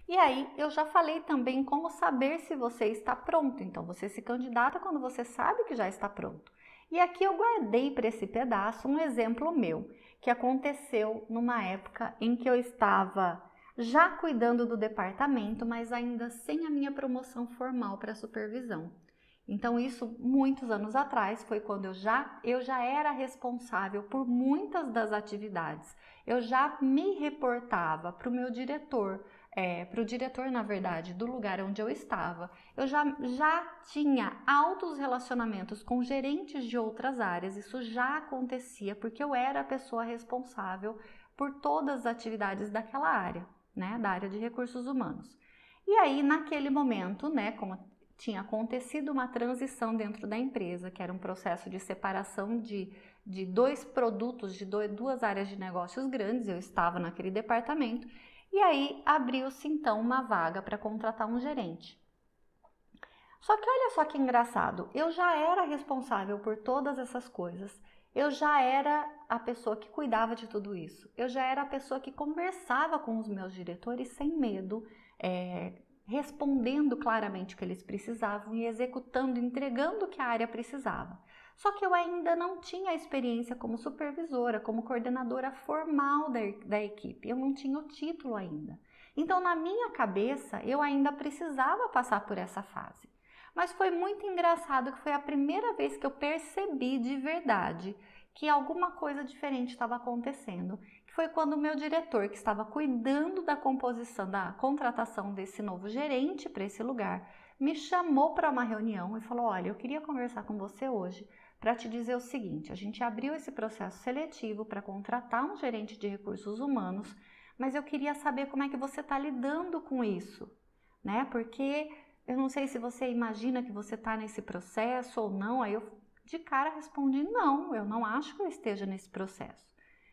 E aí eu já falei também como saber se você está pronto. Então você se candidata quando você sabe que já está pronto. E aqui eu guardei para esse pedaço um exemplo meu, que aconteceu numa época em que eu estava já cuidando do departamento, mas ainda sem a minha promoção formal para supervisão. Então isso muitos anos atrás foi quando eu já era responsável por muitas das atividades. Eu já me reportava para o meu diretor, para o diretor, na verdade, do lugar onde eu estava. Eu já tinha altos relacionamentos com gerentes de outras áreas, isso já acontecia porque eu era a pessoa responsável por todas as atividades daquela área, né, da área de recursos humanos. E aí, naquele momento, né, como tinha acontecido uma transição dentro da empresa, que era um processo de separação de dois produtos, de duas áreas de negócios grandes, eu estava naquele departamento, e aí abriu-se então uma vaga para contratar um gerente. Só que olha só que engraçado, eu já era responsável por todas essas coisas, eu já era a pessoa que cuidava de tudo isso, eu já era a pessoa que conversava com os meus diretores sem medo, respondendo claramente o que eles precisavam e executando, entregando o que a área precisava. Só que eu ainda não tinha experiência como supervisora, como coordenadora formal da equipe, eu não tinha o título ainda. Então, na minha cabeça, eu ainda precisava passar por essa fase. Mas foi muito engraçado que foi a primeira vez que eu percebi de verdade que alguma coisa diferente estava acontecendo. Que foi quando o meu diretor, que estava cuidando da composição, da contratação desse novo gerente para esse lugar, me chamou para uma reunião e falou: olha, eu queria conversar com você hoje para te dizer o seguinte, a gente abriu esse processo seletivo para contratar um gerente de recursos humanos, mas eu queria saber como é que você está lidando com isso, né? Porque eu não sei se você imagina que você está nesse processo ou não. Aí eu de cara respondi: não, eu não acho que eu esteja nesse processo.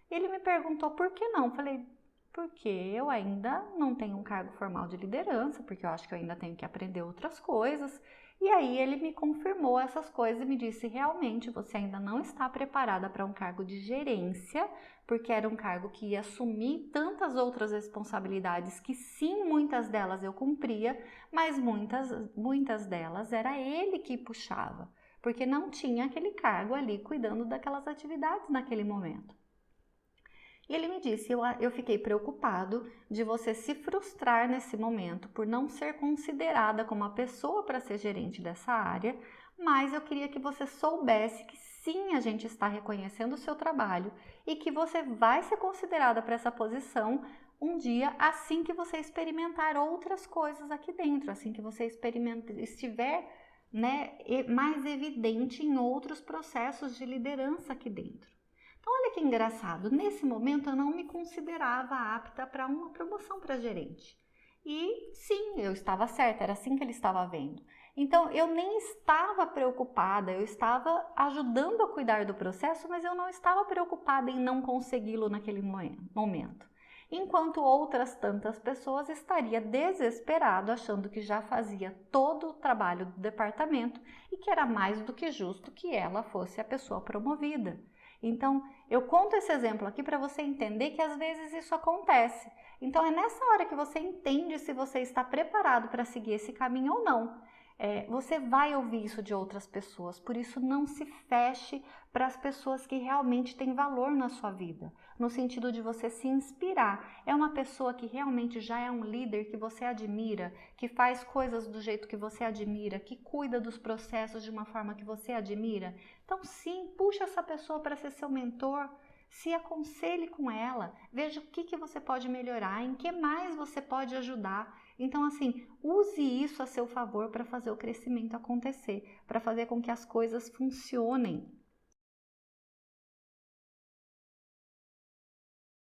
Ele me perguntou por que não. Falei: porque eu ainda não tenho um cargo formal de liderança, porque eu acho que eu ainda tenho que aprender outras coisas. E aí ele me confirmou essas coisas e me disse: realmente você ainda não está preparada para um cargo de gerência, porque era um cargo que ia assumir tantas outras responsabilidades que sim, muitas delas eu cumpria, mas muitas delas era ele que puxava, porque não tinha aquele cargo ali cuidando daquelas atividades naquele momento. E ele me disse: eu fiquei preocupado de você se frustrar nesse momento por não ser considerada como a pessoa para ser gerente dessa área, mas eu queria que você soubesse que sim, a gente está reconhecendo o seu trabalho e que você vai ser considerada para essa posição um dia assim que você experimentar outras coisas aqui dentro, assim que você estiver, né, mais evidente em outros processos de liderança aqui dentro. Então, olha que engraçado, nesse momento eu não me considerava apta para uma promoção para gerente. E sim, eu estava certa, era assim que ele estava vendo. Então, eu nem estava preocupada, eu estava ajudando a cuidar do processo, mas eu não estava preocupada em não consegui-lo naquele momento. Enquanto outras tantas pessoas estaria desesperado, achando que já fazia todo o trabalho do departamento e que era mais do que justo que ela fosse a pessoa promovida. Então, eu conto esse exemplo aqui para você entender que às vezes isso acontece. Então, é nessa hora que você entende se você está preparado para seguir esse caminho ou não. Você vai ouvir isso de outras pessoas, por isso não se feche para as pessoas que realmente têm valor na sua vida, no sentido de você se inspirar. É uma pessoa que realmente já é um líder que você admira, que faz coisas do jeito que você admira, que cuida dos processos de uma forma que você admira. Então sim, puxa essa pessoa para ser seu mentor, se aconselhe com ela, veja o que você pode melhorar, em que mais você pode ajudar. Então assim, use isso a seu favor para fazer o crescimento acontecer, para fazer com que as coisas funcionem.